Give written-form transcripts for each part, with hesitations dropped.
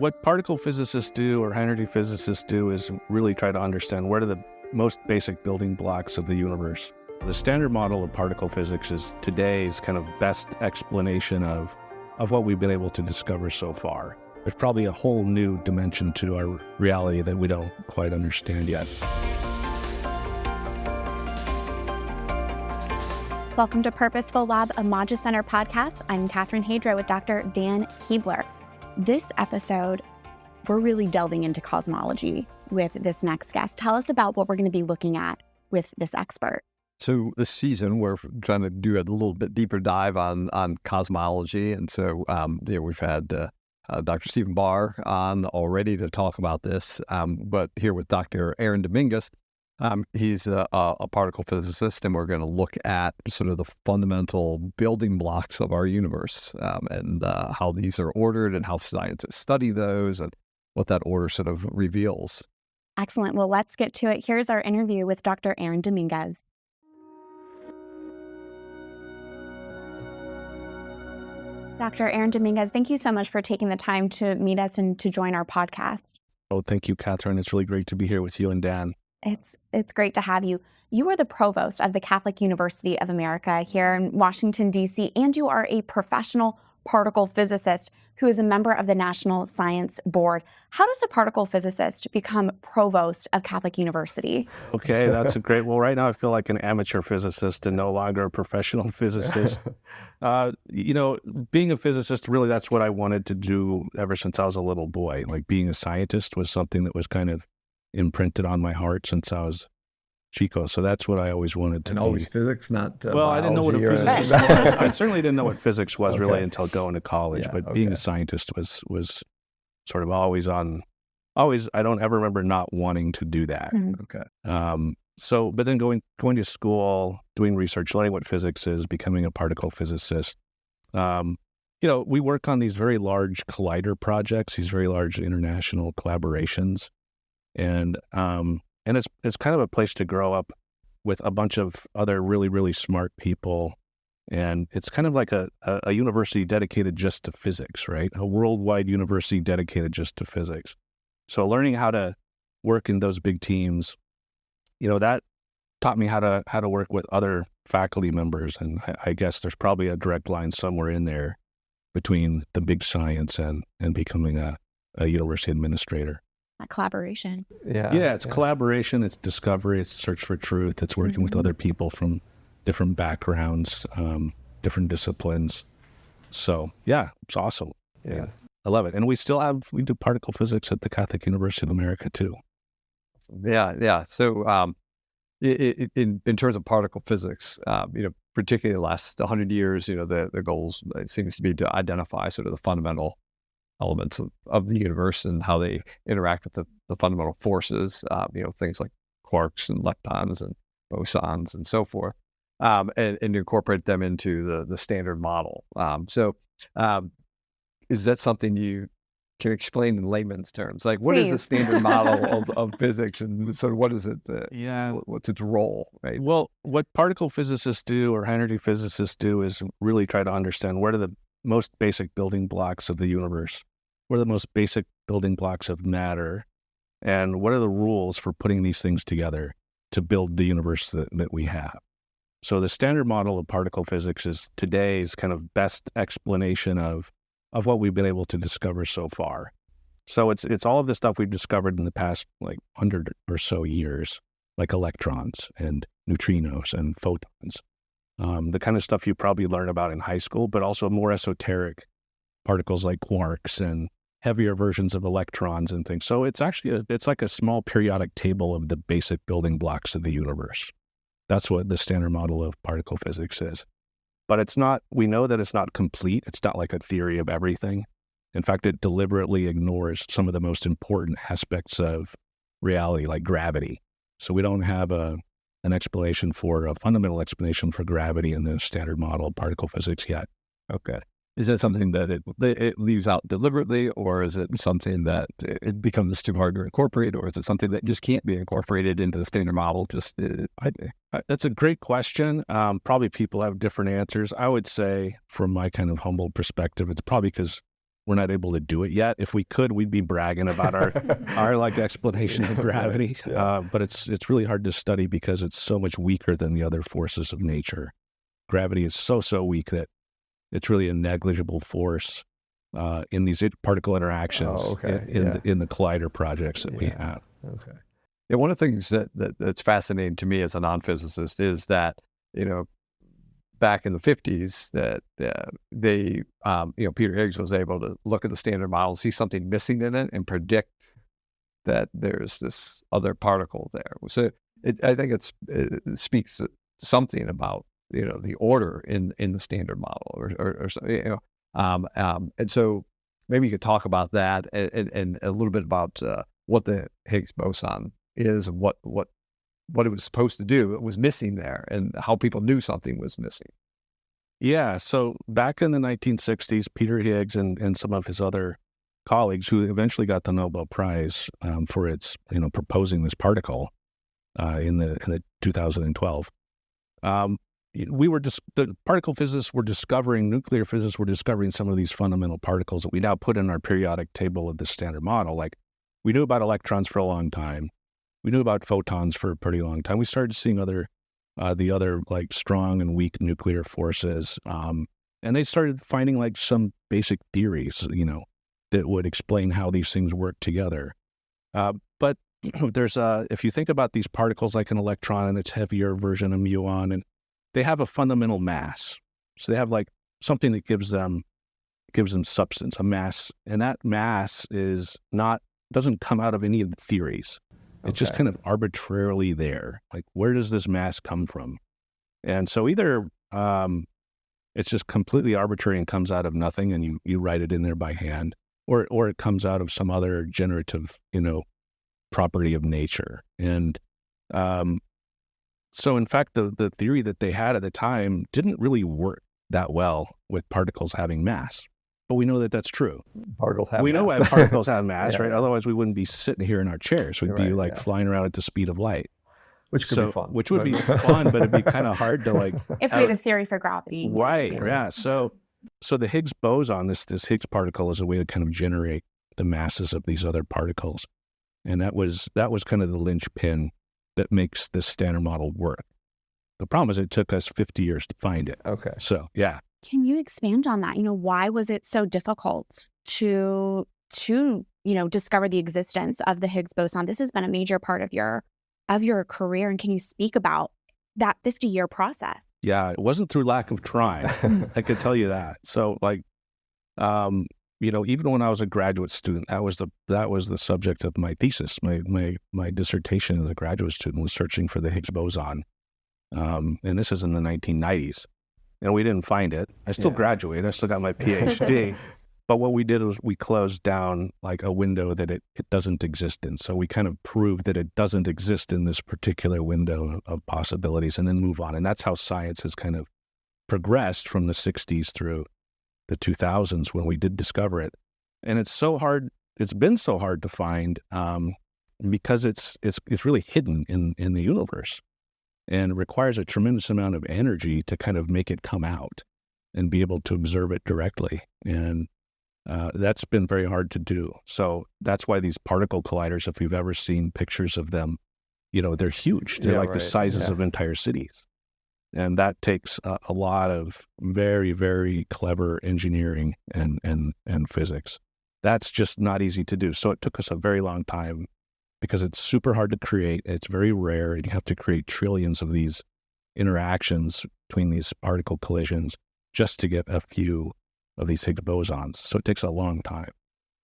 What particle physicists do or high-energy physicists do is really try to understand what are the most basic building blocks of the universe. The standard model of particle physics is today's kind of best explanation of what we've been able to discover so far. There's probably a whole new dimension to our reality that we don't quite understand yet. Welcome to Purposeful Lab, a Maggia Center podcast. I'm Catherine Hadro with Dr. Dan Keebler. This episode, we're really delving into cosmology with this next guest. Tell us about what we're going to be looking at with this expert. So this season, we're trying to do a little bit deeper dive on cosmology. And so we've had Dr. Stephen Barr on already to talk about this. But here with Dr. Aaron Dominguez, he's a particle physicist, and we're going to look at sort of the fundamental building blocks of our universe and how these are ordered and how scientists study those and what that order sort of reveals. Excellent. Well, let's get to it. Here's our interview with Dr. Aaron Dominguez. Dr. Aaron Dominguez, thank you so much for taking the time to meet us and to join our podcast. Oh, thank you, Catherine. It's really great to be here with you and Dan. It's great to have you. You are the provost of the Catholic University of America here in Washington, D.C., and you are a professional particle physicist who is a member of the National Science Board. How does a particle physicist become provost of Catholic University? Okay, that's well, right now I feel like an amateur physicist and no longer a professional physicist. Being a physicist, really, that's what I wanted to do ever since I was a little boy. Like being a scientist was something that was kind of imprinted on my heart since I was Chico. So that's what I always wanted to and be. Always physics, not I didn't know what a physicist was. I certainly didn't know what physics was really until going to college. Being a scientist was sort of always, I don't ever remember not wanting to do that. Mm-hmm. Okay. But then going to school, doing research, learning what physics is, becoming a particle physicist. We work on these very large collider projects, these very large international collaborations. And it's kind of a place to grow up with a bunch of other really, really smart people. And it's kind of like a university dedicated just to physics, right? A worldwide university dedicated just to physics. So learning how to work in those big teams, that taught me how to work with other faculty members. And I guess there's probably a direct line somewhere in there between the big science and becoming a university administrator. Collaboration. Yeah, it's collaboration, it's discovery, it's search for truth, it's working with other people from different backgrounds, different disciplines. So, yeah, it's awesome. Yeah, I love it. And we do particle physics at the Catholic University of America, too. Yeah. So, in terms of particle physics, particularly the last 100 years, the goals seems to be to identify sort of the fundamental elements of the universe and how they interact with the fundamental forces, things like quarks and leptons and bosons and so forth, and incorporate them into the standard model. Is that something you can explain in layman's terms? Like, what is the standard model of physics, and so what is it? What's its role? Right. Well, what particle physicists do or high-energy physicists do is really try to understand what are the most basic building blocks of the universe. What are the most basic building blocks of matter, and what are the rules for putting these things together to build the universe that we have? So the standard model of particle physics is today's kind of best explanation of what we've been able to discover so far. So it's all of the stuff we've discovered in the past 100 or so years, like electrons and neutrinos and photons, the kind of stuff you probably learn about in high school, but also more esoteric particles like quarks and heavier versions of electrons and things. So it's actually, it's like a small periodic table of the basic building blocks of the universe. That's what the standard model of particle physics is. But we know that it's not complete. It's not like a theory of everything. In fact, it deliberately ignores some of the most important aspects of reality, like gravity. So we don't have a fundamental explanation for gravity in the standard model of particle physics yet. Okay. Is that something that it leaves out deliberately, or is it something that it becomes too hard to incorporate, or is it something that just can't be incorporated into the standard model? That's a great question. Probably people have different answers. I would say, from my kind of humble perspective, it's probably because we're not able to do it yet. If we could, we'd be bragging about our like explanation of gravity. But it's really hard to study because it's so much weaker than the other forces of nature. Gravity is so weak that it's really a negligible force in these particle interactions in the collider projects that we have. Okay. Yeah, one of the things that's fascinating to me as a non-physicist is that, back in the 50s that Peter Higgs was able to look at the Standard Model, see something missing in it, and predict that there's this other particle there. So I think it speaks something about the order in the Standard Model, or and so maybe you could talk about that and a little bit about what the Higgs boson is and what it was supposed to do. It was missing there, and how people knew something was missing. Yeah, so back in the 1960s, Peter Higgs and some of his other colleagues, who eventually got the Nobel Prize for its proposing this particle in the 2012. The particle physicists were discovering, nuclear physicists were discovering some of these fundamental particles that we now put in our periodic table of the Standard Model. Like, we knew about electrons for a long time. We knew about photons for a pretty long time. We started seeing the other like strong and weak nuclear forces. And they started finding like some basic theories, that would explain how these things work together. But there's if you think about these particles like an electron and its heavier version, a muon, and they have a fundamental mass. So they have like something that gives them substance, a mass, and that mass doesn't come out of any of the theories. It's just kind of arbitrarily there. Like, where does this mass come from? And so either it's just completely arbitrary and comes out of nothing, and you write it in there by hand, or it comes out of some other generative, property of nature. And so in fact, the theory that they had at the time didn't really work that well with particles having mass. But we know that that's true. Particles have we mass. know why particles have mass, right? Otherwise, we wouldn't be sitting here in our chairs. We'd be flying around at the speed of light. Which could be fun. Which would be fun, but it'd be kind of hard to like... If we had a theory for gravity. Right, yeah. So the Higgs boson, this Higgs particle, is a way to kind of generate the masses of these other particles. And that was kind of the linchpin that makes this Standard Model work. The problem is it took us 50 years to find it. Okay. So, yeah. Can you expand on that? Why was it so difficult to discover the existence of the Higgs boson? This has been a major part of your career, and can you speak about that 50-year process? Yeah, it wasn't through lack of trying. I could tell you that. So, like, even when I was a graduate student, that was the subject of my thesis. My dissertation as a graduate student was searching for the Higgs boson, and this is in the 1990s. And we didn't find it. I still graduated. I still got my PhD. But what we did was we closed down like a window that it doesn't exist in. So we kind of proved that it doesn't exist in this particular window of possibilities, and then move on. And that's how science has kind of progressed from the 60s through the 2000s when we did discover it. And it's so hard. It's been so hard to find because it's really hidden in the universe. And it requires a tremendous amount of energy to kind of make it come out and be able to observe it directly. And that's been very hard to do. So that's why these particle colliders, if you've ever seen pictures of them, they're huge. They're the sizes of entire cities. And that takes a lot of very, very clever engineering and physics. That's just not easy to do. So it took us a very long time, because it's super hard to create. It's very rare, and you have to create trillions of these interactions between these particle collisions just to get a few of these Higgs bosons. So it takes a long time.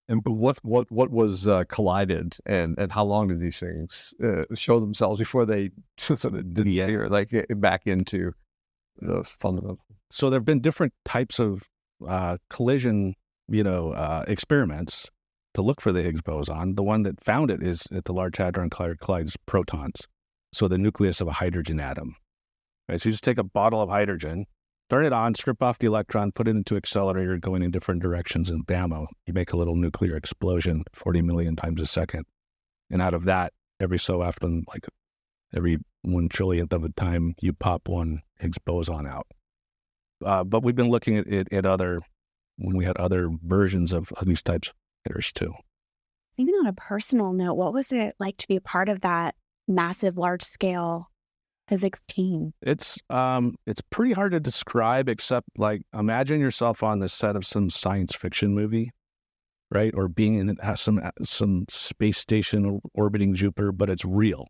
And what was collided, and how long did these things show themselves before they sort of disappear, like back into the fundamental? So there have been different types of collision, experiments to look for the Higgs boson. The one that found it is at the Large Hadron Collider collides protons, so the nucleus of a hydrogen atom. Right, so you just take a bottle of hydrogen, turn it on, strip off the electron, put it into accelerator going in different directions, and bammo, you make a little nuclear explosion 40 million times a second. And out of that, every so often, like every 1 trillionth of a time, you pop one Higgs boson out. But we've been looking at other when we had other versions of these types of hitters too. Even on a personal note, what was it like to be a part of that massive, large-scale physics team? It's pretty hard to describe, except like imagine yourself on the set of some science fiction movie, right? Or being in some space station orbiting Jupiter, but it's real,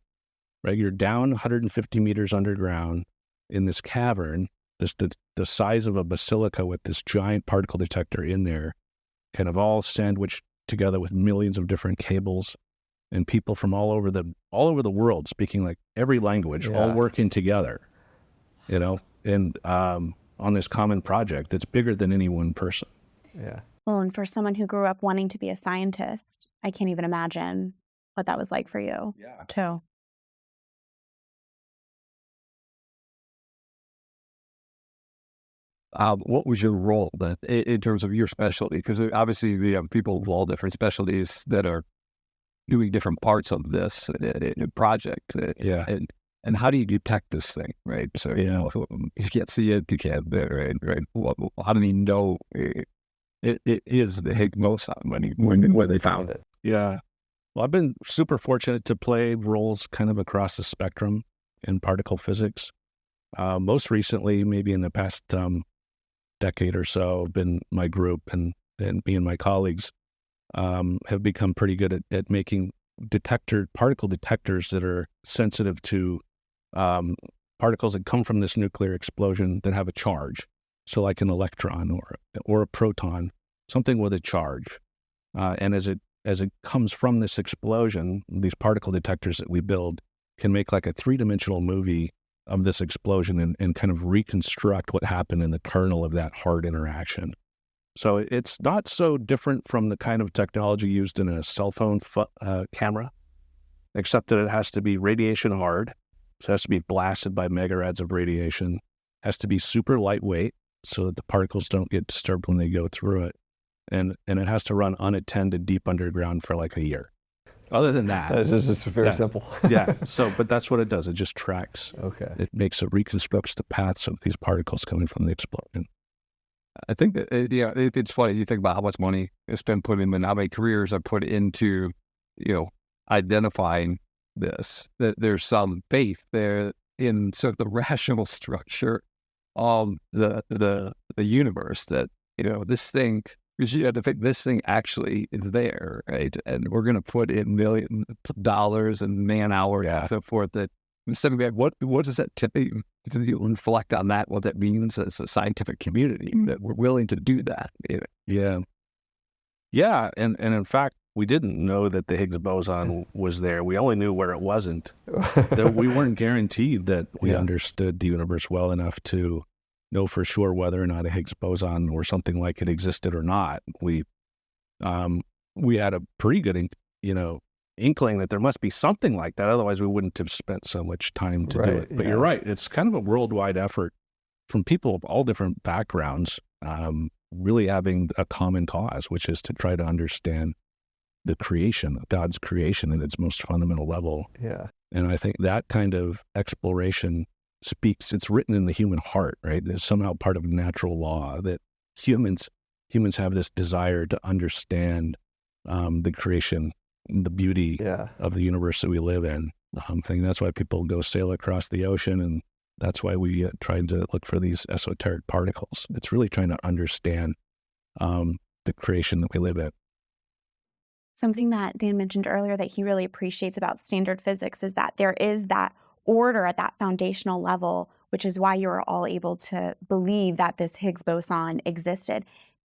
right? You're down 150 meters underground in this cavern, the size of a basilica with this giant particle detector in there, kind of all sandwiched together with millions of different cables, and people from all over the world speaking like every language, all working together, and on this common project that's bigger than any one person. Yeah. Well, and for someone who grew up wanting to be a scientist, I can't even imagine what that was like for you, too. What was your role then in terms of your specialty? Because obviously we have people with all different specialties that are doing different parts of this project. And how do you detect this thing, right? So, if you can't see it, you can't, right? How do you know it is the Higgs boson when they found it? Yeah. Well, I've been super fortunate to play roles kind of across the spectrum in particle physics. Most recently, maybe in the past decade or so, been my group and me and my colleagues have become pretty good at making particle detectors that are sensitive to particles that come from this nuclear explosion that have a charge. So like an electron or a proton, something with a charge. And as it comes from this explosion, these particle detectors that we build can make like a three-dimensional movie of this explosion and kind of reconstruct what happened in the kernel of that hard interaction. So it's not so different from the kind of technology used in a cell phone camera, except that it has to be radiation hard. So it has to be blasted by megarads of radiation, has to be super lightweight so that the particles don't get disturbed when they go through it. And it has to run unattended deep underground for like a year. Other than that, it's just very simple. But that's what it does. It just tracks. Okay. It reconstructs the paths of these particles coming from the explosion. I think that, it's funny. You think about how much money has been put in and how many careers are put into, identifying this, that there's some faith there in sort of the rational structure of the universe that, this thing, because you have to think this thing actually is there, right? And we're going to put in millions of dollars and man hours and so forth. That what does that tell you? Do you reflect on that? What that means as a scientific community that we're willing to do that? Yeah. And in fact, we didn't know that the Higgs boson was there. We only knew where it wasn't. That we weren't guaranteed that we understood the universe well enough to know for sure whether or not a Higgs boson or something like it existed or not. We had a pretty good, inkling that there must be something like that. Otherwise, we wouldn't have spent so much time to do it. But you're right. It's kind of a worldwide effort from people of all different backgrounds, really having a common cause, which is to try to understand the creation, God's creation at its most fundamental level. Yeah. And I think that kind of exploration it's written in the human heart, right? There's somehow part of natural law that humans have this desire to understand the creation, the beauty of the universe that we live in. I think that's why people go sail across the ocean, and that's why we try to look for these esoteric particles. It's really trying to understand the creation that we live in. Something that Dan mentioned earlier that he really appreciates about standard physics is that there is that order at that foundational level, which is why you were all able to believe that this Higgs boson existed.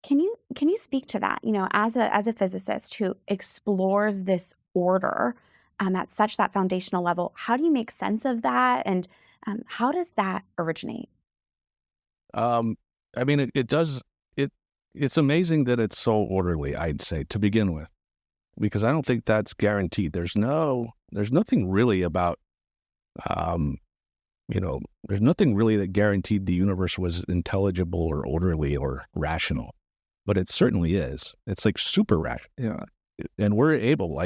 Can you speak to that? As a physicist who explores this order at such that foundational level, how do you make sense of that, and how does that originate? It does. It's amazing that it's so orderly, I'd say, to begin with, because I don't think that's guaranteed. There's nothing really about. There's nothing really that guaranteed the universe was intelligible or orderly or rational, but it certainly is. It's like super rational. Yeah. And we're able,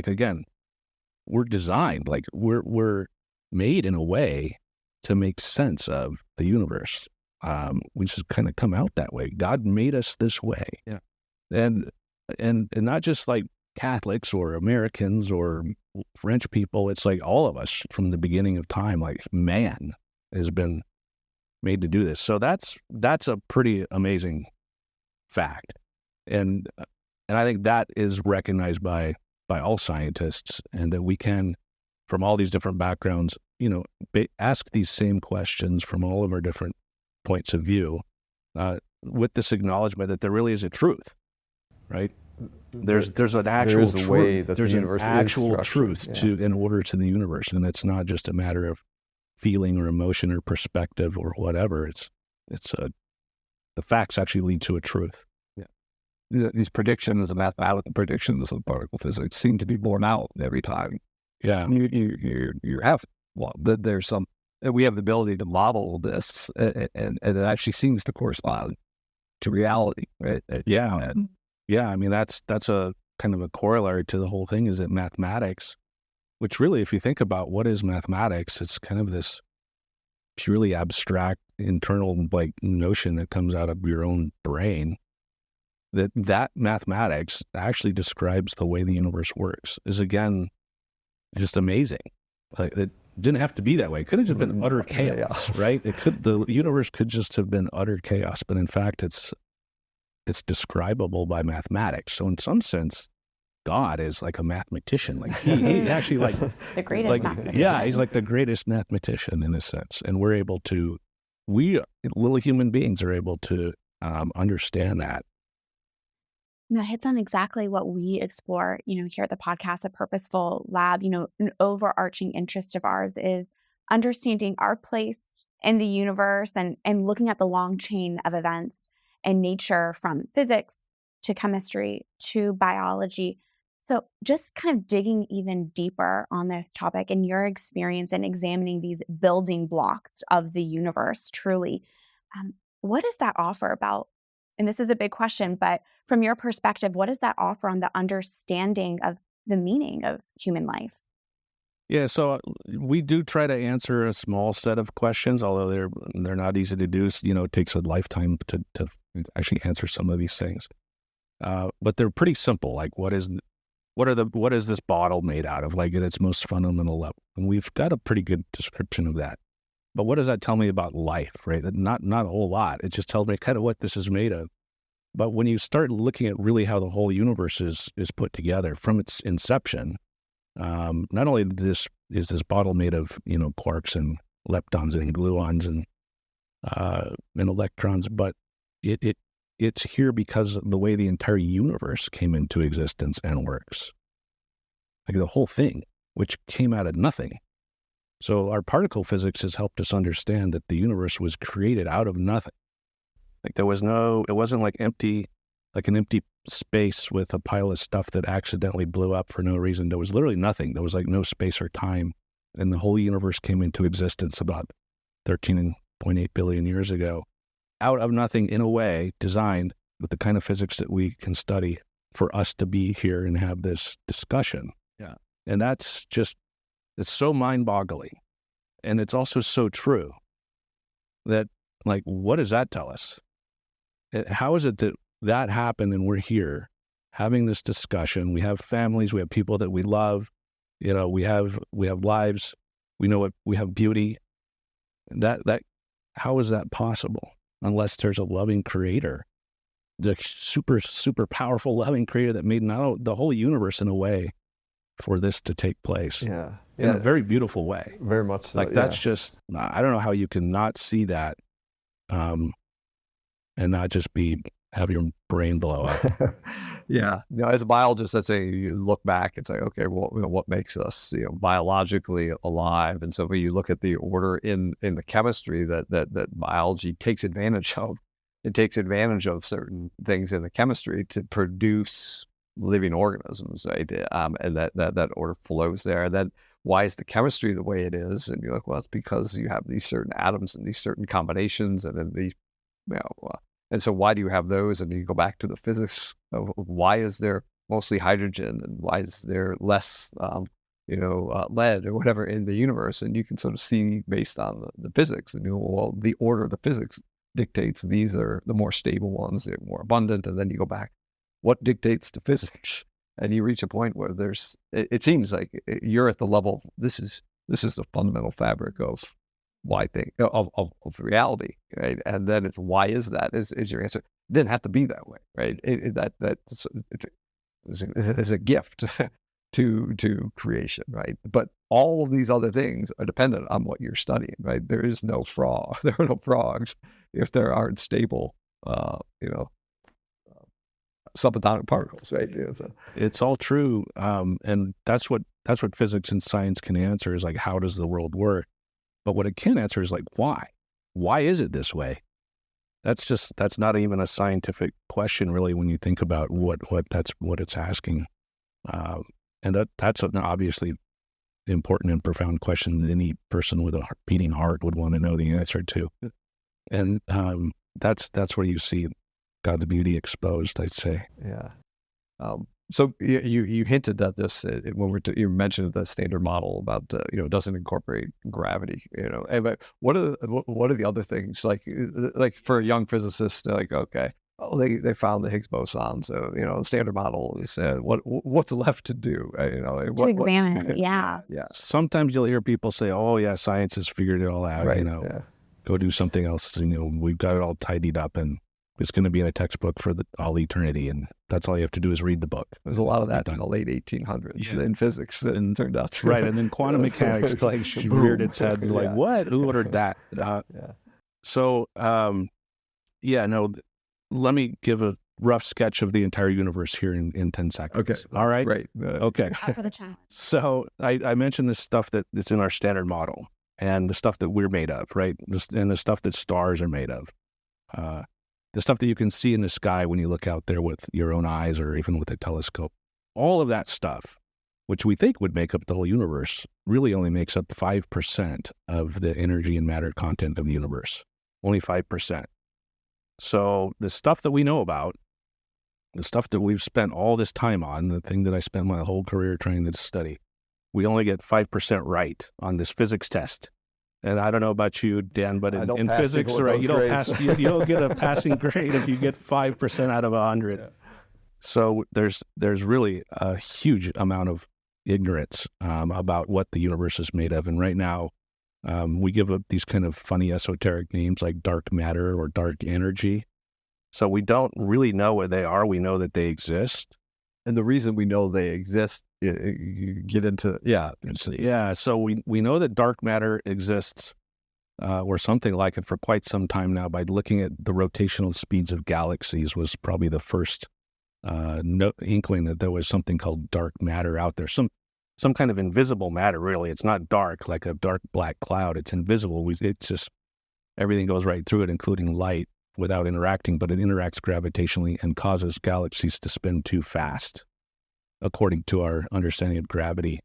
we're designed, we're made in a way to make sense of the universe. We just kind of come out that way. God made us this way. Yeah. And not just like Catholics or Americans or French people. It's like all of us from the beginning of time, like man has been made to do this. So that's a pretty amazing fact. And I think that is recognized by all scientists, and that we can, from all these different backgrounds, ask these same questions from all of our different points of view, with this acknowledgement that there really is a truth, right? There's an actual truth. There's an actual truth in order to the universe, and it's not just a matter of feeling or emotion or perspective or whatever. The facts actually lead to a truth. These predictions, the mathematical predictions of particle physics, seem to be borne out every time. Yeah, you have there's some. We have the ability to model this, and it actually seems to correspond to reality, right? Yeah. I mean, that's a kind of a corollary to the whole thing, is that mathematics, which really, if you think about what is mathematics, it's kind of this purely abstract internal like notion that comes out of your own brain. That mathematics actually describes the way the universe works is, again, just amazing. Like, it didn't have to be that way. It could have just been utter chaos, right? The universe could just have been utter chaos, but in fact, it's describable by mathematics. So in some sense, God is like a mathematician. Like he actually like the greatest mathematician. Yeah, he's like the greatest mathematician in a sense, and we little human beings are able to understand that. And that hits on exactly what we explore, here at the podcast at Purposeful Lab. An overarching interest of ours is understanding our place in the universe and looking at the long chain of events and nature, from physics to chemistry to biology. So just kind of digging even deeper on this topic and your experience in examining these building blocks of the universe, truly, what does that offer about? And this is a big question, but from your perspective, what does that offer on the understanding of the meaning of human life? Yeah, so we do try to answer a small set of questions, although they're not easy to do. It takes a lifetime to actually answer some of these things. But they're pretty simple. Like, what is this bottle made out of? Like, at its most fundamental level, and we've got a pretty good description of that. But what does that tell me about life, right? Not a whole lot. It just tells me kind of what this is made of. But when you start looking at really how the whole universe is put together from its inception, not only is this bottle made of quarks and leptons and gluons and electrons, but it's here because of the way the entire universe came into existence and works. Like the whole thing, which came out of nothing. So our particle physics has helped us understand that the universe was created out of nothing. Like it wasn't like an empty space with a pile of stuff that accidentally blew up for no reason. There was literally nothing. There was like no space or time. And the whole universe came into existence about 13.8 billion years ago, out of nothing, in a way designed with the kind of physics that we can study for us to be here and have this discussion. Yeah. And it's so mind-boggling. And it's also so true that, like, what does that tell us? How is it that happened and we're here having this discussion? We have families, we have people that we love, we have lives, we have beauty. That how is that possible? Unless there's a loving creator, the super, super powerful loving creator that made the whole universe in a way for this to take place. Yeah. In a very beautiful way. Very much so. Like that's just, I don't know how you can not see that and not just have your brain blow up. Yeah. As a biologist, I'd say you look back and say, okay, well, what makes us biologically alive? And so when you look at the order in the chemistry that biology takes advantage of, it takes advantage of certain things in the chemistry to produce living organisms, right? And that order flows there. And then why is the chemistry the way it is? And you're like, well, it's because you have these certain atoms and these certain combinations, and then these, and so why do you have those? And you go back to the physics of why is there mostly hydrogen and why is there less, lead or whatever in the universe? And you can sort of see based on the physics and the order of the physics, dictates these are the more stable ones, they're more abundant, and then you go back. What dictates to physics? And you reach a point where it seems like you're at the level, this is the fundamental fabric of why of reality, right? And then it's why is that? Is your answer? It didn't have to be that way, right? It's a gift to creation, right? But all of these other things are dependent on what you're studying, right? There is no frog. There are no frogs if there aren't stable, subatomic particles, right? So it's all true, and that's what physics and science can answer is like, how does the world work? But what it can answer is like, why? Why is it this way? That's not even a scientific question, really, when you think about what it's asking, and that's an obviously important and profound question that any person with a beating heart would want to know the answer to, and that's where you see God's beauty exposed, I'd say. Yeah. So you hinted at this when you mentioned the standard model about it doesn't incorporate gravity. But what are the other things like for a young physicist? Like, okay, they found the Higgs boson, so the standard model is what's left to do? To examine it. Yeah. Sometimes you'll hear people say, "Oh yeah, science has figured it all out." Right. Go do something else. We've got it all tidied up and it's going to be in a textbook for all eternity, and that's all you have to do is read the book. There's a lot of that in the late 1800s in physics, and turned out to right. And then quantum mechanics reared its head, like, what? Who ordered that? So, let me give a rough sketch of the entire universe here in 10 seconds. Okay, all right, great. Okay, up for the challenge. So I mentioned this stuff that's in our standard model, and the stuff that we're made of, right, and the stuff that stars are made of. The stuff that you can see in the sky when you look out there with your own eyes or even with a telescope, all of that stuff, which we think would make up the whole universe, really only makes up 5% of the energy and matter content of the universe. Only 5%. So the stuff that we know about, the stuff that we've spent all this time on, the thing that I spent my whole career trying to study, we only get 5% right on this physics test. And I don't know about you, Dan, but in physics, right, you don't pass. You don't get a passing grade if you get 5% out of 100. Yeah. So there's really a huge amount of ignorance about what the universe is made of. And right now, we give up these kind of funny esoteric names like dark matter or dark energy. So we don't really know what they are. We know that they exist. And the reason we know they exist, you get into, So we know that dark matter exists or something like it for quite some time now by looking at the rotational speeds of galaxies was probably the first inkling that there was something called dark matter out there. Some kind of invisible matter, really. It's not dark like a dark black cloud. It's invisible. It's just everything goes right through it, including light, without interacting, but it interacts gravitationally and causes galaxies to spin too fast, according to our understanding of gravity.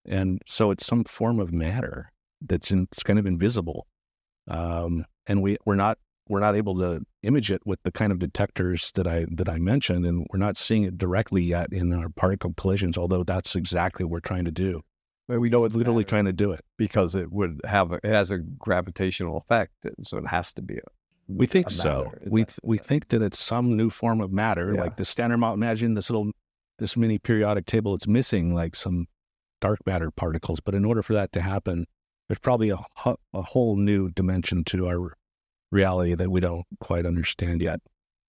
And so it's some form of matter it's kind of invisible. And we're not able to image it with the kind of detectors that I mentioned, and we're not seeing it directly yet in our particle collisions, although that's exactly what we're trying to do. But we know it's literally trying to do it. Because it has a gravitational effect, so it has to be we think so. We think that it's some new form of matter, like the standard model. Imagine this mini periodic table. It's missing like some dark matter particles, but in order for that to happen, there's probably a whole new dimension to our reality that we don't quite understand yet.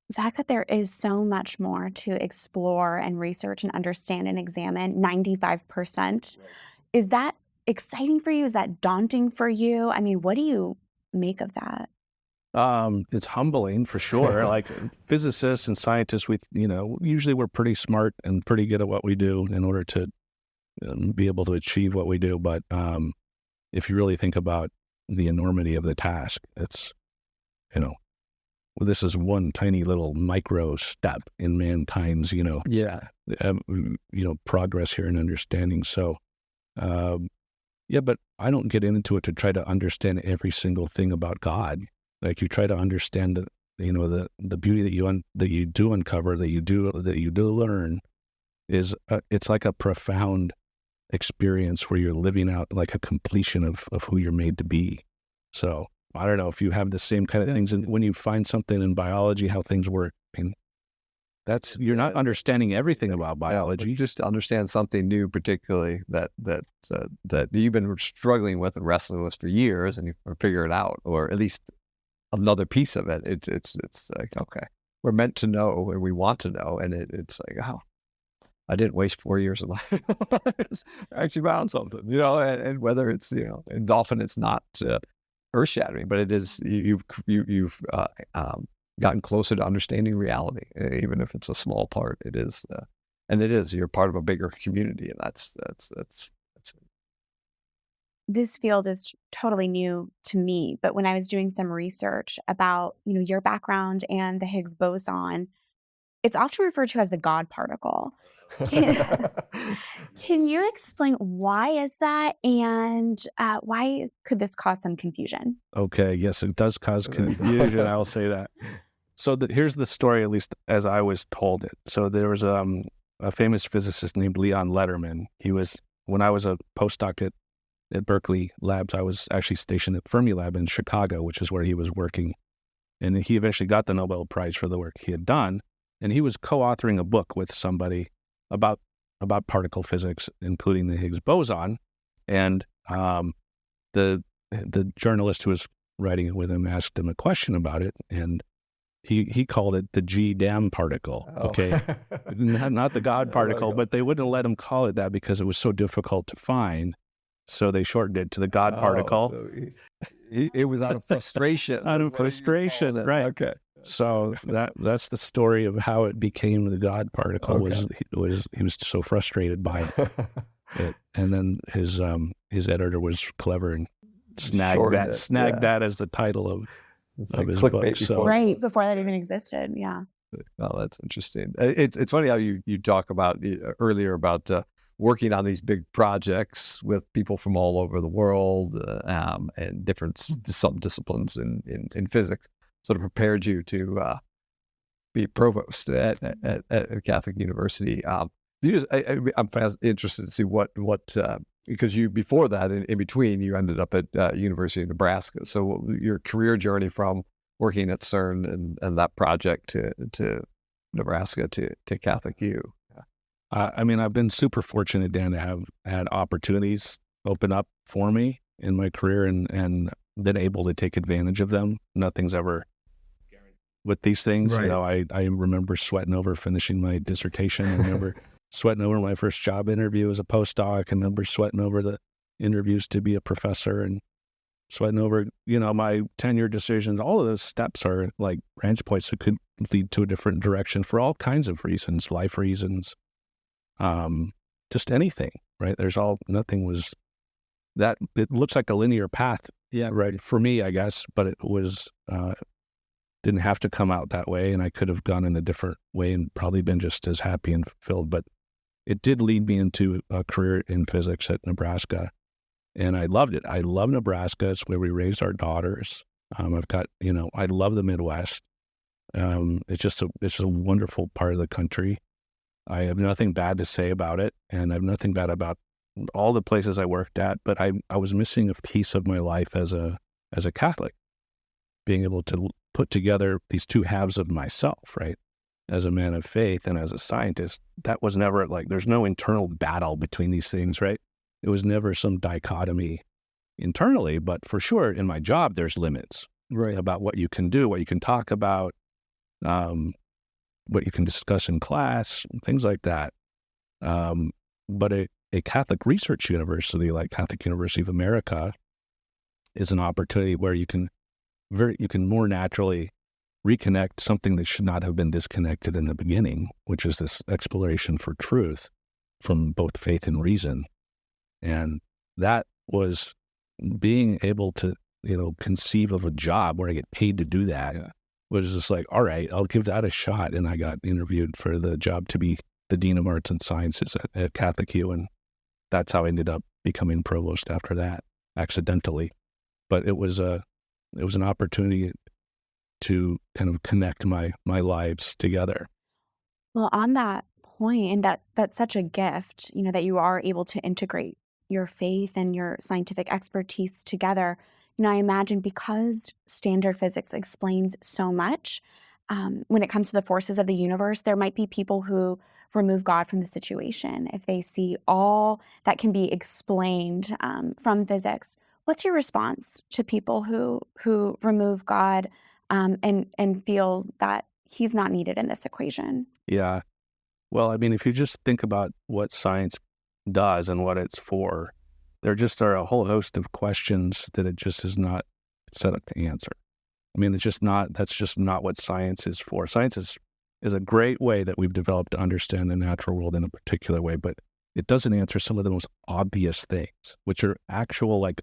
The fact that there is so much more to explore and research and understand and examine, 95%, is that exciting for you? Is that daunting for you? I mean, what do you make of that? It's humbling for sure. Like physicists and scientists, usually we're pretty smart and pretty good at what we do in order to be able to achieve what we do. But if you really think about the enormity of the task, it's, this is one tiny little micro step in mankind's, progress here and understanding. So, but I don't get into it to try to understand every single thing about God. Like you try to understand the beauty that you do uncover, that you do learn, is it's like a profound experience where you're living out like a completion of who you're made to be. So I don't know if you have the same kind of things. And when you find something in biology, how things work, I mean, you're not understanding everything about biology. You just understand something new, particularly that you've been struggling with and wrestling with for years, and you figure it out, or at least another piece of it. It's like, okay, we're meant to know, and we want to know, and it's like, oh, I didn't waste 4 years of life. I actually found something, and whether it's, and often it's not earth shattering, but it is, you've gotten closer to understanding reality, even if it's a small part. It is, and it is, you're part of a bigger community, and that's. This field is totally new to me, but when I was doing some research about, your background and the Higgs boson, it's often referred to as the God particle. Can you explain why is that, and why could this cause some confusion? Okay, yes, it does cause confusion. I'll say that. So here's the story, at least as I was told it. So there was a famous physicist named Leon Letterman. When I was a postdoc at Berkeley Labs, I was actually stationed at Fermilab in Chicago, which is where he was working. And he eventually got the Nobel Prize for the work he had done. And he was co-authoring a book with somebody about particle physics, including the Higgs boson. And the journalist who was writing it with him asked him a question about it, and he called it the G-damn particle. Oh. Okay, not the God particle, but they wouldn't let him call it that because it was so difficult to find. So they shortened it to the God particle. So it was out of frustration. Right? Okay. So that's the story of how it became the God particle. Okay. He was so frustrated by it, and then his editor was clever and snagged that as the title of his book. So right before that even existed, yeah. Oh, that's interesting. It's funny how you talk about earlier about working on these big projects with people from all over the world and different disciplines in physics. Sort of prepared you to be provost at Catholic University. I'm interested to see what because you before that in between you ended up at University of Nebraska. So your career journey from working at CERN and that project to Nebraska to Catholic U. I mean, I've been super fortunate, Dan, to have had opportunities open up for me in my career and been able to take advantage of them. Nothing's ever with these things. Right. I remember sweating over finishing my dissertation. I remember sweating over my first job interview as a postdoc. I remember sweating over the interviews to be a professor and sweating over, my tenure decisions. All of those steps are like branch points that could lead to a different direction for all kinds of reasons, life reasons, just anything, right? Nothing was that, it looks like a linear path. Yeah. Right. For me, I guess, but it was, didn't have to come out that way, and I could have gone in a different way and probably been just as happy and fulfilled. But it did lead me into a career in physics at Nebraska, and I loved it. I love Nebraska. It's where we raised our daughters. I love the Midwest. It's just a wonderful part of the country. I have nothing bad to say about it, and I have nothing bad about all the places I worked at. But I was missing a piece of my life as a Catholic, being able to put together these two halves of myself, right? As a man of faith and as a scientist, that was never there's no internal battle between these things, right? It was never some dichotomy internally, but for sure in my job, there's limits, right? About what you can do, what you can talk about, what you can discuss in class, things like that. But a Catholic research university like Catholic University of America is an opportunity where you can more naturally reconnect something that should not have been disconnected in the beginning, which is this exploration for truth from both faith and reason. And that was being able to, conceive of a job where I get paid to do that. Yeah. Was just like, all right, I'll give that a shot. And I got interviewed for the job to be the Dean of Arts and Sciences at Catholic U. And that's how I ended up becoming provost after that, accidentally. But it was an opportunity to kind of connect my lives together. Well, on that point, and that's such a gift, that you are able to integrate your faith and your scientific expertise together. I imagine because standard physics explains so much, when it comes to the forces of the universe, there might be people who remove God from the situation if they see all that can be explained from physics. What's your response to people who remove God and feel that he's not needed in this equation? Yeah. Well, I mean, if you just think about what science does and what it's for, there just are a whole host of questions that it just is not set up to answer. I mean, that's just not what science is for. Science is a great way that we've developed to understand the natural world in a particular way, but it doesn't answer some of the most obvious things, which are actual, like,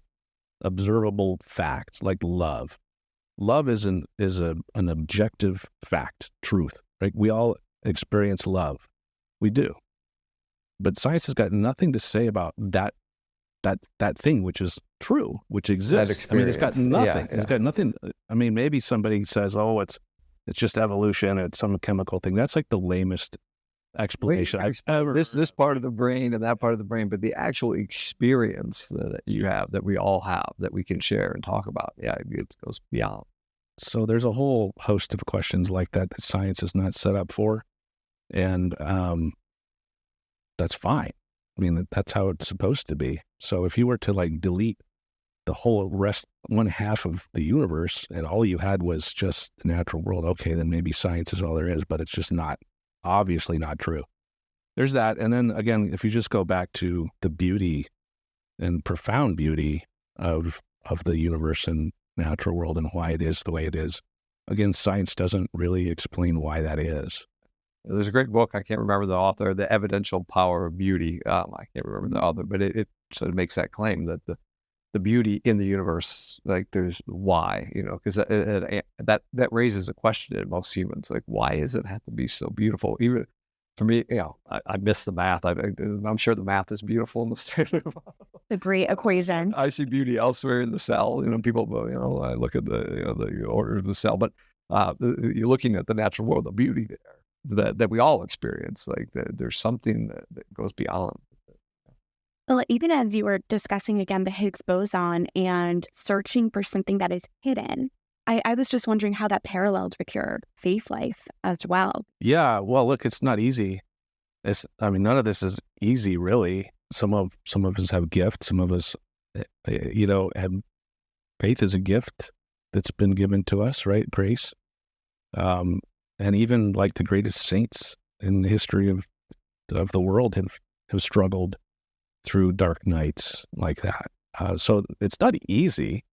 observable facts, like love. Love is an objective fact, truth, right? We all experience love. We do. But science has got nothing to say about that thing, which is true, which exists. I mean, it's got nothing. It's got nothing. I mean, maybe somebody says, "Oh, it's just evolution. It's some chemical thing." That's like the lamest explanation I've ever. This part of the brain and that part of the brain, but the actual experience that you have, that we all have, that we can share and talk about, it goes beyond. So there's a whole host of questions like that science is not set up for, and that's fine. I mean, that's how it's supposed to be. So if you were to, like, delete the whole one half of the universe and all you had was just the natural world, okay, then maybe science is all there is, but it's just obviously not true. There's that. And then again, if you just go back to the beauty and profound beauty of the universe and natural world and why it is the way it is, again, science doesn't really explain why that is. There's a great book, I can't remember the author, The Evidential Power of Beauty. I can't remember the author, but it sort of makes that claim that the beauty in the universe, like, there's why, because that raises a question in most humans, like, why does it have to be so beautiful? Even for me, I miss the math. I'm sure the math is beautiful in the standard. The great equation. I see beauty elsewhere in the cell. People, I look at the order of the cell, but you're looking at the natural world, the beauty there that we all experience. Like, there's something that goes beyond. Well, even as you were discussing again the Higgs boson and searching for something that is hidden, I was just wondering how that paralleled with your faith life as well. Yeah, well, look, it's not easy. None of this is easy, really. Some of us have gifts. Some of us, have faith is a gift that's been given to us, right? Grace. And even, like, the greatest saints in the history of the world have struggled through dark nights like that. So it's not easy.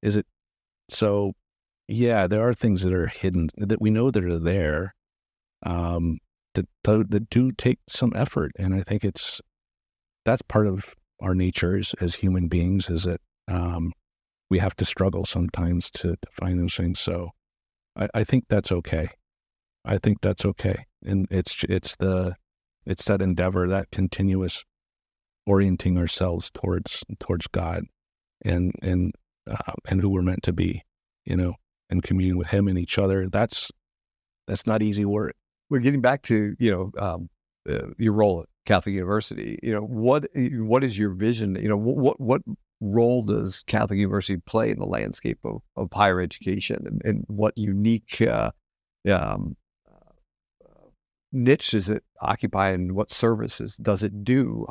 Is it? So, yeah, there are things that are hidden that we know that are there, that do take some effort. And I think that's part of our nature as human beings, is that we have to struggle sometimes to find those things. So I think that's okay. I think that's okay. And it's that endeavor, that continuous orienting ourselves towards God and who we're meant to be, and communing with Him and each other. That's not easy work. We're getting back to, your role at Catholic University. What is your vision? What role does Catholic University play in the landscape of higher education, and what unique niche does it occupy, and what services does it do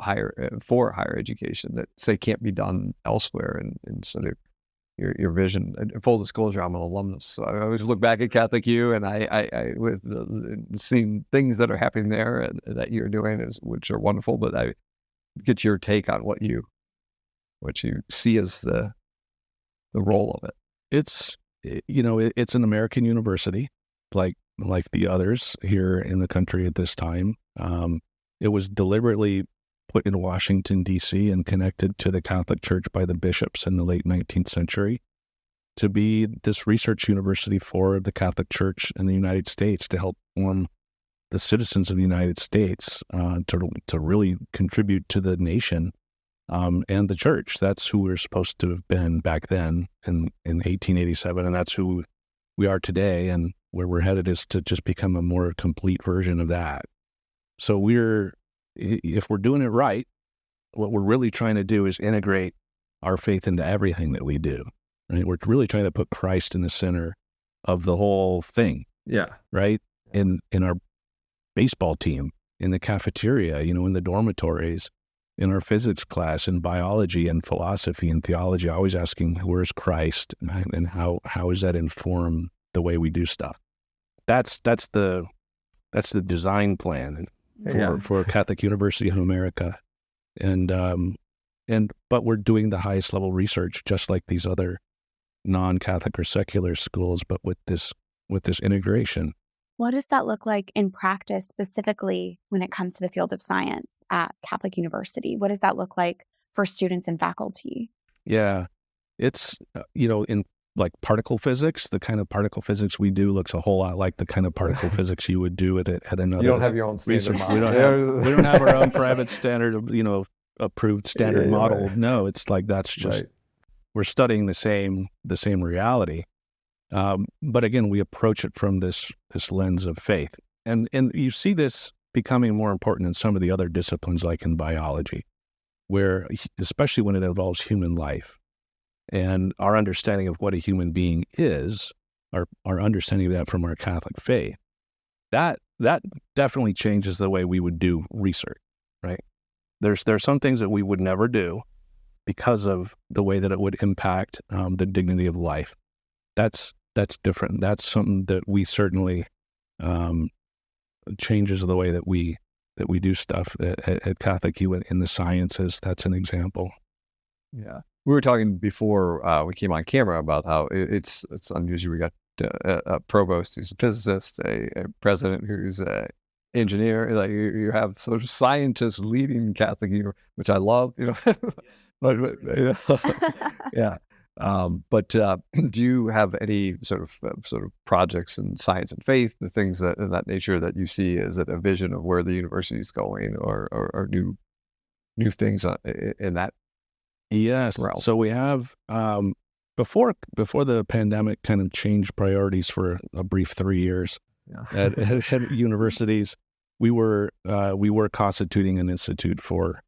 for higher education that, say, can't be done elsewhere? And sort of your vision. And full disclosure, I'm an alumnus, so I always look back at Catholic U, and I with seeing things that are happening there and that you're doing, which are wonderful. But I get your take on what you see as the role of it. It's an American university, like the others here in the country at this time. It was deliberately put in Washington, D.C. and connected to the Catholic Church by the bishops in the late 19th century to be this research university for the Catholic Church in the United States, to help form the citizens of the United States, to really contribute to the nation and the church. That's who we're supposed to have been back then in 1887, and that's who we are today. And where we're headed is to just become a more complete version of that. So if we're doing it right, what we're really trying to do is integrate our faith into everything that we do. Right? We're really trying to put Christ in the center of the whole thing. Yeah. Right? In our baseball team, in the cafeteria, in the dormitories, in our physics class, in biology and philosophy and theology, always asking, where's Christ, and how does that inform the way we do stuff? That's the design plan for Catholic University of America, but we're doing the highest level research just like these other non-Catholic or secular schools, but with this integration. What does that look like in practice, specifically when it comes to the field of science at Catholic University? What does that look like for students and faculty? Yeah, it's, in like particle physics, the kind of particle physics we do looks a whole lot like the kind of particle physics you would do at another. You don't have your own standard research. model. We don't have our own private standard, approved standard model. Right. No, it's like that's just we're studying the same reality. But again, we approach it from this lens of faith. And you see this becoming more important in some of the other disciplines, like in biology, where, especially when it involves human life and our understanding of what a human being is, our understanding of that from our Catholic faith, that definitely changes the way we would do research, right? There's some things that we would never do because of the way that it would impact the dignity of life. That's different. That's something that we certainly changes the way that we do stuff at Catholic U in the sciences. That's an example. Yeah, we were talking before we came on camera about how it's unusual. We got a provost who's a physicist, a president who's an engineer. Like you have sort of scientists leading Catholic U, which I love. But yeah. But do you have any sort of projects in science and faith, the things that in that nature that you see as a vision of where the university is going, or new things in that? Yes. realm? So we have before the pandemic kind of changed priorities for a brief 3 years at universities. We were constituting an institute for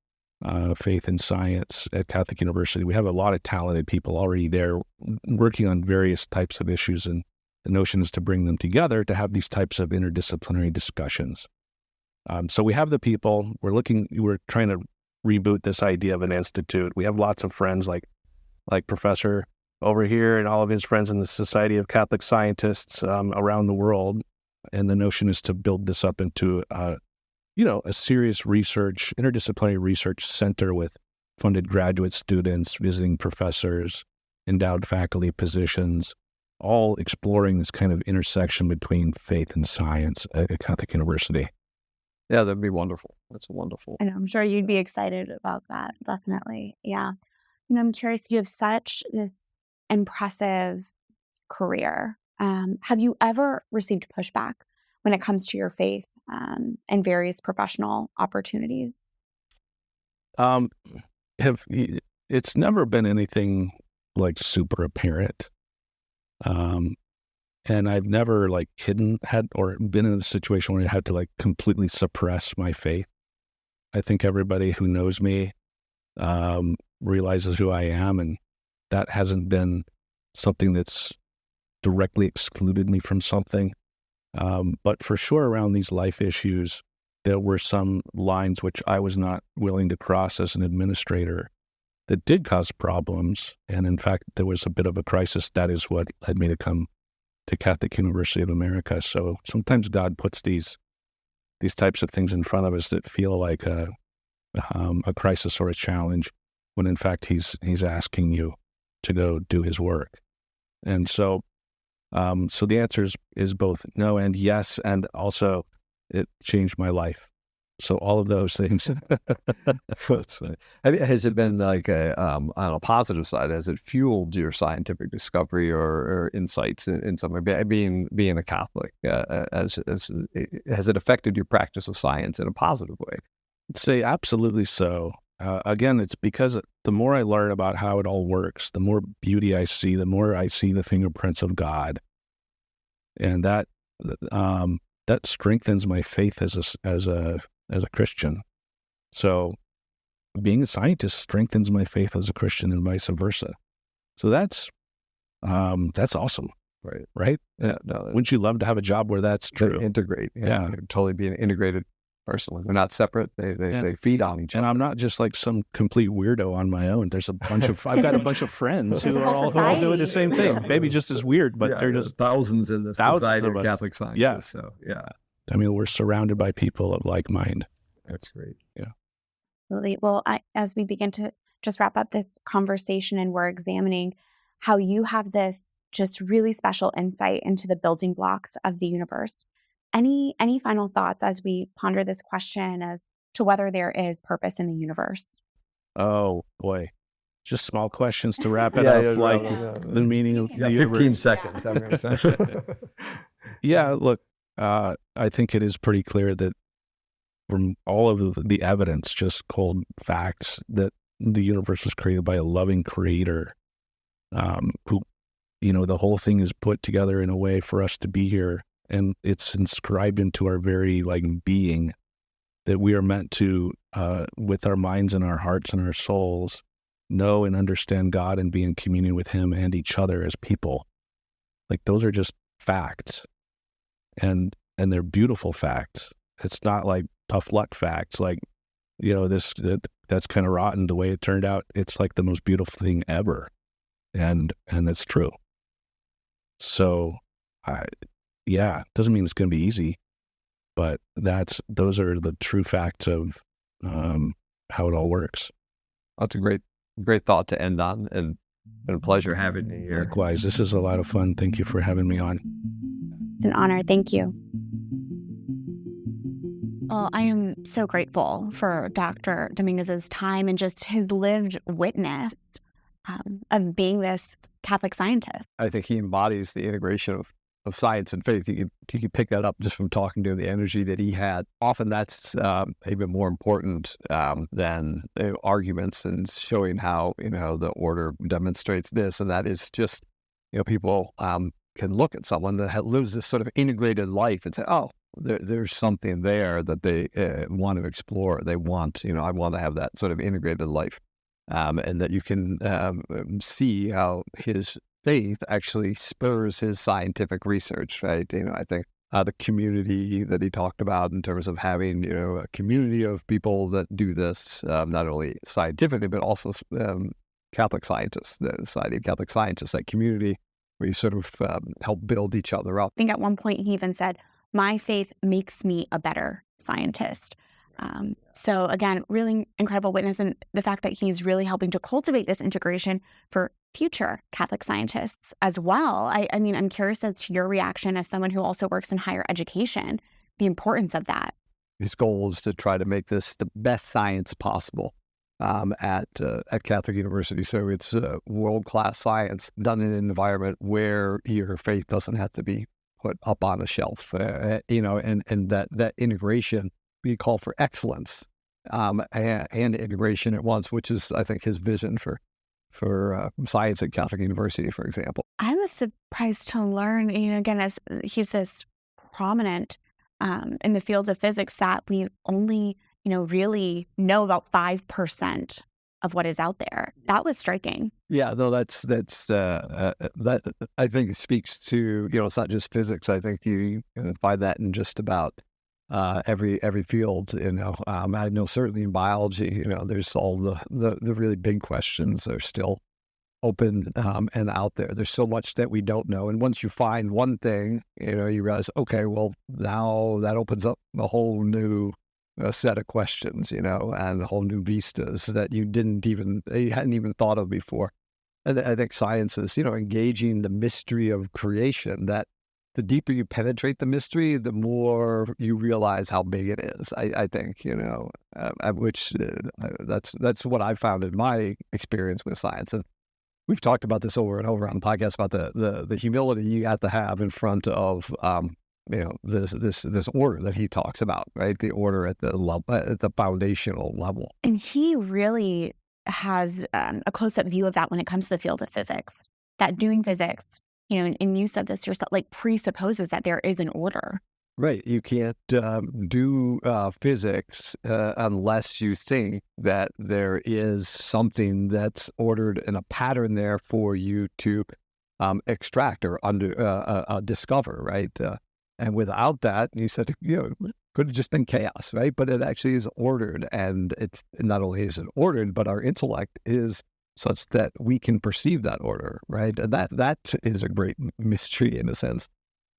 faith and science at Catholic University. We have a lot of talented people already there working on various types of issues, and the notion is to bring them together to have these types of interdisciplinary discussions. So we have the people. We're trying to reboot this idea of an institute. We have lots of friends like Professor over here and all of his friends in the Society of Catholic Scientists around the world. And the notion is to build this up into a serious research, interdisciplinary research center with funded graduate students, visiting professors, endowed faculty positions, all exploring this kind of intersection between faith and science at Catholic University. Yeah, that'd be wonderful. That's wonderful. And I'm sure you'd be excited about that. Definitely. Yeah. I'm curious, you have such this impressive career. Have you ever received pushback when it comes to your faith and various professional opportunities? It's never been anything like super apparent. And I've never been in a situation where I had to completely suppress my faith. I think everybody who knows me realizes who I am, and that hasn't been something that's directly excluded me from something. But for sure, around these life issues, there were some lines which I was not willing to cross as an administrator that did cause problems. And in fact, there was a bit of a crisis. That is what led me to come to Catholic University of America. So sometimes God puts these types of things in front of us that feel like a crisis or a challenge, when in fact he's asking you to go do his work. And so the answer is both no and yes, and also it changed my life. So all of those things. Has it been on a positive side? Has it fueled your scientific discovery or insights in some way? Being a Catholic, has it affected your practice of science in a positive way? I'd say absolutely so. Again, it's because the more I learn about how it all works, the more beauty I see, the more I see the fingerprints of God, and that strengthens my faith as a Christian. So being a scientist strengthens my faith as a Christian and vice versa. So that's awesome. Right? Yeah, no, Wouldn't you love to have a job where that's they true? integrate. Yeah. They're totally being integrated personally. They're not separate. They feed on each And other. I'm not just like some complete weirdo on my own. There's a bunch of I've got a bunch of friends There's who a are whole all doing the society. same thing. Maybe just as weird, but they're just thousands in the thousands Society of of us. Catholic Scientists. Yeah. So yeah, I mean, we're surrounded by people of like mind. that's great. Absolutely. Well, as we begin to just wrap up this conversation and we're examining how you have this just really special insight into the building blocks of the universe. Any final thoughts as we ponder this question as to whether there is purpose in the universe? Oh boy, just small questions to wrap it up, like the meaning of the universe. 15 seconds. I'm going to say. Yeah, look, I think it is pretty clear that from all of the evidence, just cold facts, that the universe was created by a loving creator who, the whole thing is put together in a way for us to be here. And it's inscribed into our very being that we are meant to, with our minds and our hearts and our souls, know and understand God and be in communion with Him and each other as people. Like, those are just facts, and they're beautiful facts. It's not like tough luck facts, like, that's kind of rotten the way it turned out. It's like the most beautiful thing ever, and that's true. So, doesn't mean it's going to be easy, but those are the true facts of how it all works. That's a great thought to end on, and been a pleasure having you here. Likewise, this is a lot of fun. Thank you for having me on. It's an honor. Thank you. Well, I am so grateful for Dr. Dominguez's time and just his lived witness of being this Catholic scientist. I think he embodies the integration of science and faith. You can pick that up just from talking to him, the energy that he had. Often that's even more important than arguments and showing how, the order demonstrates this. And that is just, people can look at someone that lives this sort of integrated life and say, oh, there's something there that they want to explore. They want, I want to have that sort of integrated life. And that you can see how his faith actually spurs his scientific research, right? I think the community that he talked about in terms of having, a community of people that do this, not only scientifically, but also Catholic scientists, the Society of Catholic Scientists, that community where you sort of help build each other up. I think at one point he even said, "My faith makes me a better scientist." So again, really incredible witness, and the fact that he's really helping to cultivate this integration for future Catholic scientists as well. I mean, I'm curious as to your reaction as someone who also works in higher education, the importance of that. His goal is to try to make this the best science possible at Catholic University. So it's world-class science done in an environment where your faith doesn't have to be put up on a shelf, and that integration, we call for excellence and integration at once, which is, I think, his vision for science at Catholic University, for example. I was surprised to learn, again, as he's this prominent in the fields of physics, that we only, really know about 5% of what is out there. That was striking. Yeah, no, that I think speaks to, it's not just physics. I think you can find that in just about every field. I know certainly in biology, there's all the really big questions are still open and out there. There's so much that we don't know, and once you find one thing, you realize, okay, well, now that opens up a whole new set of questions, and a whole new vistas that you hadn't even thought of before. And I think science is, engaging the mystery of creation, that the deeper you penetrate the mystery, the more you realize how big it is. I think, which that's what I found in my experience with science. And we've talked about this over and over on the podcast about the humility you have to have in front of this order that he talks about, right? The order at the foundational level. And he really has a close-up view of that when it comes to the field of physics, that doing physics, and you said this yourself, presupposes that there is an order. Right. You can't do physics unless you think that there is something that's ordered in a pattern there for you to extract or discover, right? And without that, you said, could have just been chaos, right? But it actually is ordered, and it's not only is it ordered, but our intellect is such that we can perceive that order, right? And that is a great mystery in a sense.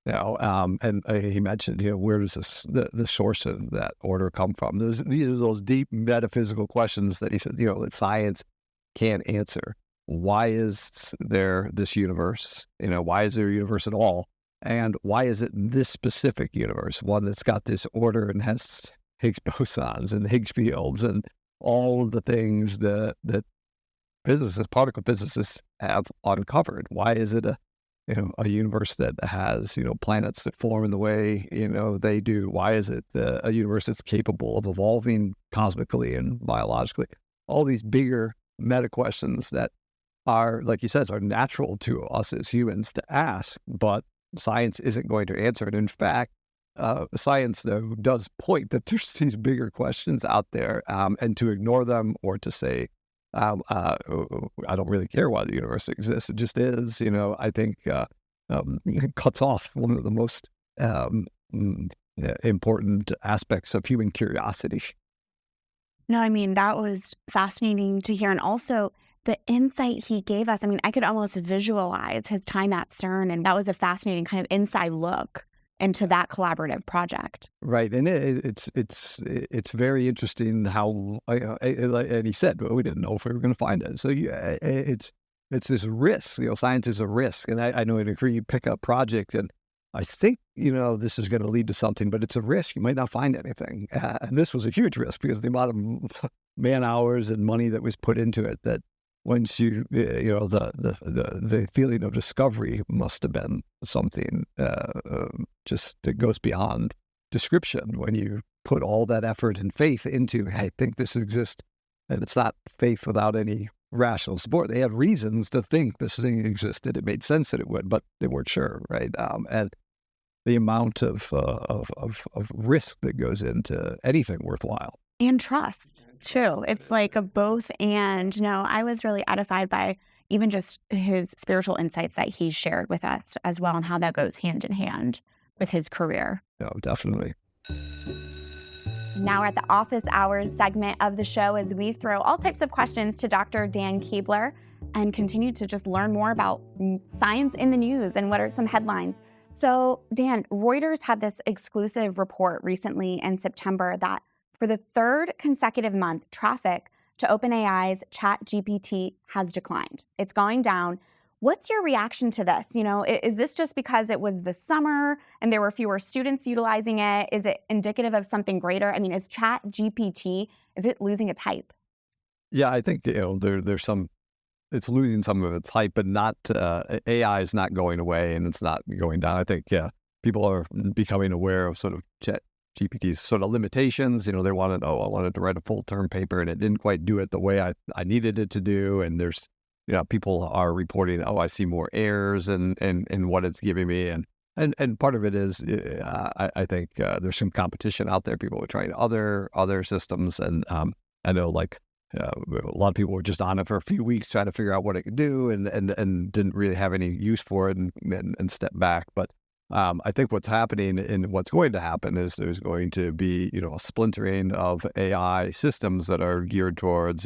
And he mentioned, where does the source of that order come from? These are those deep metaphysical questions that he said, that science can't answer. Why is there this universe? Why is there a universe at all? And why is it this specific universe, one that's got this order and has Higgs bosons and Higgs fields and all of the things that particle physicists have uncovered? Why is it a universe that has, planets that form in the way, they do? Why is it a universe that's capable of evolving cosmically and biologically? All these bigger meta questions that are, like you said, are natural to us as humans to ask, but science isn't going to answer it. In fact, science, though, does point that there's these bigger questions out there, and to ignore them or to say, I don't really care why the universe exists. It just is, I think it cuts off one of the most important aspects of human curiosity. No, I mean, that was fascinating to hear. And also the insight he gave us, I mean, I could almost visualize his time at CERN, and that was a fascinating kind of inside look into that collaborative project. Right, and it's very interesting how, and he said, well, we didn't know if we were going to find it. So it's this risk. Science is a risk, and I know in a career you pick a project, and I think this is going to lead to something, but it's a risk. You might not find anything, and this was a huge risk because the amount of man hours and money that was put into it. That once the feeling of discovery must have been something just that goes beyond description when you put all that effort and faith into, hey, I think this exists. And it's not faith without any rational support. They had reasons to think this thing existed. It made sense that it would, but they weren't sure, right? And the amount of risk that goes into anything worthwhile. And trust. Too. It's like a both and. I was really edified by even just his spiritual insights that he shared with us as well, and how that goes hand in hand with his career. No, definitely. Now we're at the office hours segment of the show as we throw all types of questions to Dr. Dan Keebler and continue to just learn more about science in the news and what are some headlines. So, Dan, Reuters had this exclusive report recently in September that for the third consecutive month, traffic to OpenAI's ChatGPT has declined. It's going down. What's your reaction to this? Is this just because it was the summer and there were fewer students utilizing it? Is it indicative of something greater? I mean, is ChatGPT, is it losing its hype? Yeah, I think, there's it's losing some of its hype, but not, AI is not going away and it's not going down. I think, people are becoming aware of sort of GPT's sort of limitations. They wanted, I wanted to write a full term paper and it didn't quite do it the way I needed it to do. And there's, people are reporting, I see more errors in what it's giving me. And part of it is, I think there's some competition out there. People are trying other systems. And I know a lot of people were just on it for a few weeks trying to figure out what it could do and didn't really have any use for it and step back. But I think what's happening and what's going to happen is there's going to be, a splintering of AI systems that are geared towards,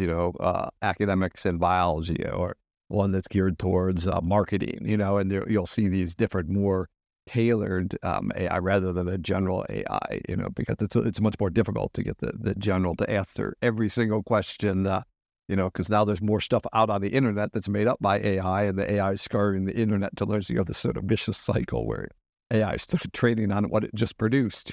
academics and biology, or one that's geared towards marketing, and you'll see these different, more tailored AI rather than a general AI, because it's much more difficult to get the general to answer every single question, because now there's more stuff out on the internet that's made up by AI, and the AI is scouring the internet to learn. So you have this sort of vicious cycle where AI is sort of training on what it just produced,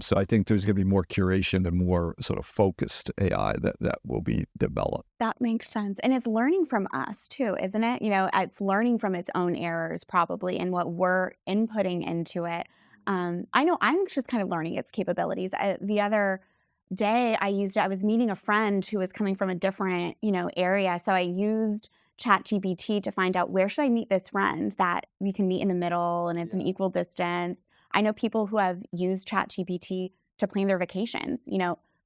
So I think there's going to be more curation and more sort of focused AI that will be developed. That makes sense. And it's learning from us too, isn't it? It's learning from its own errors probably and what we're inputting into it. I know I'm just kind of learning its capabilities. The other day I was meeting a friend who was coming from a different, area. So I used ChatGPT to find out, where should I meet this friend that we can meet in the middle and it's an equal distance. I know people who have used ChatGPT to plan their vacations.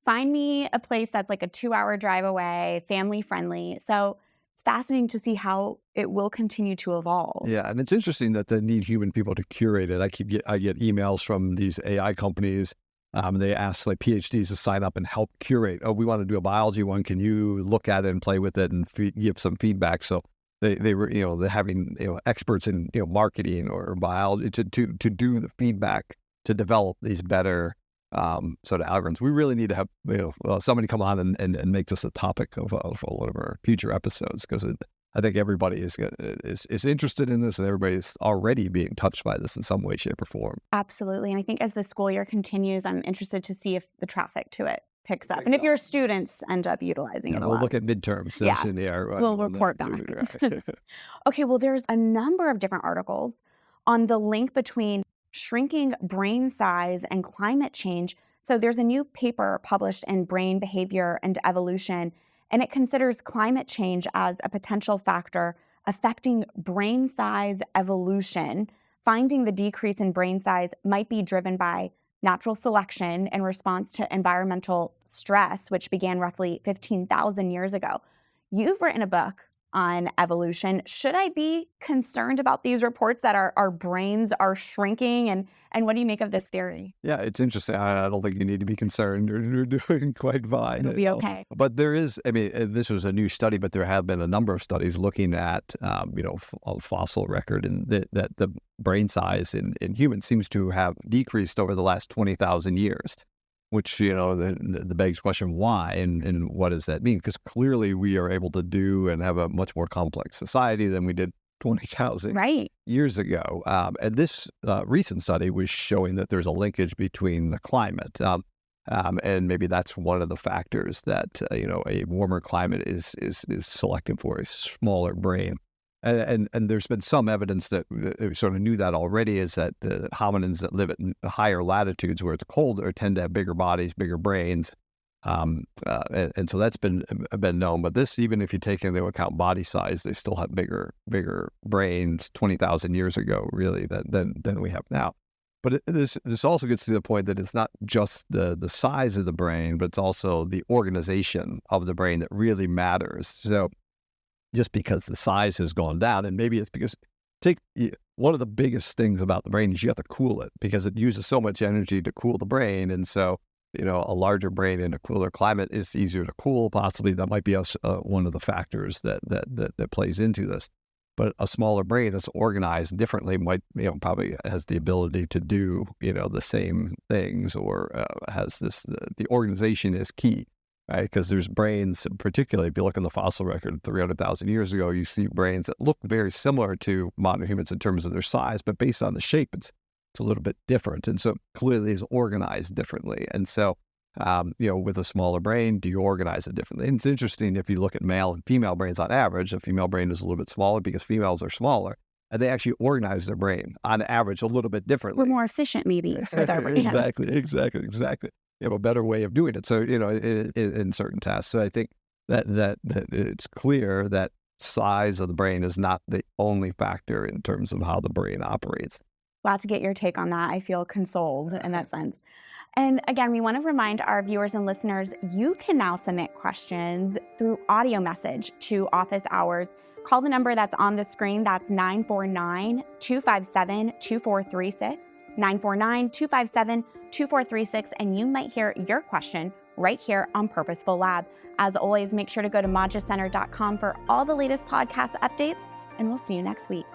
Find me a place that's like a 2-hour drive away, family friendly. So it's fascinating to see how it will continue to evolve. Yeah, and it's interesting that they need human people to curate it. I get emails from these AI companies. They ask like PhDs to sign up and help curate. Oh, we want to do a biology one. Can you look at it and play with it and give some feedback? So they were they're having experts in marketing or biology to do the feedback to develop these better sort of algorithms. We really need to have somebody come on and make this a topic of one of our future episodes, because I think everybody is interested in this, and everybody is already being touched by this in some way, shape, or form. Absolutely. And I think as the school year continues, I'm interested to see if the traffic to it picks up. And if your students end up utilizing it a lot. We'll look at midterms in the air. We'll report back. Okay, well, there's a number of different articles on the link between shrinking brain size and climate change. So there's a new paper published in Brain Behavior and Evolution, and it considers climate change as a potential factor affecting brain size evolution. Finding the decrease in brain size might be driven by natural selection in response to environmental stress, which began roughly 15,000 years ago. You've written a book on evolution. Should I be concerned about these reports that our brains are shrinking? And what do you make of this theory? Yeah, it's interesting. I don't think you need to be concerned. You're doing quite fine. It'll be okay. But there is, this was a new study, but there have been a number of studies looking at, fossil record, and that the brain size in humans seems to have decreased over the last 20,000 years. Which, the begs question why and what does that mean? Because clearly we are able to do and have a much more complex society than we did 20,000 years ago. And this recent study was showing that there's a linkage between the climate. And maybe that's one of the factors that, a warmer climate is selecting for a smaller brain. And there's been some evidence that we sort of knew that already, is that the hominins that live at higher latitudes where it's colder tend to have bigger bodies, bigger brains. And so that's been known. But this, even if you take into account body size, they still have bigger brains 20,000 years ago, really, than we have now. But this also gets to the point that it's not just the size of the brain, but it's also the organization of the brain that really matters. So just because the size has gone down, and maybe it's because one of the biggest things about the brain is you have to cool it, because it uses so much energy to cool the brain. And so, a larger brain in a cooler climate is easier to cool. Possibly that might be one of the factors that plays into this. But a smaller brain that's organized differently might, probably has the ability to do, the same things, or has the organization is key. Right, because there's brains, particularly if you look in the fossil record 300,000 years ago, you see brains that look very similar to modern humans in terms of their size, but based on the shape, it's a little bit different. And so clearly it's organized differently. And so, with a smaller brain, do you organize it differently? And it's interesting, if you look at male and female brains on average, a female brain is a little bit smaller because females are smaller, and they actually organize their brain on average a little bit differently. We're more efficient, maybe, with our brain. Exactly. You have a better way of doing it. So, in certain tasks. So I think that it's clear that size of the brain is not the only factor in terms of how the brain operates. Glad to get your take on that. I feel consoled in that sense. And again, we want to remind our viewers and listeners, you can now submit questions through audio message to office hours. Call the number that's on the screen. That's 949-257-2436. 949-257-2436, and you might hear your question right here on Purposeful Lab. As always, make sure to go to madracenter.com for all the latest podcast updates, and we'll see you next week.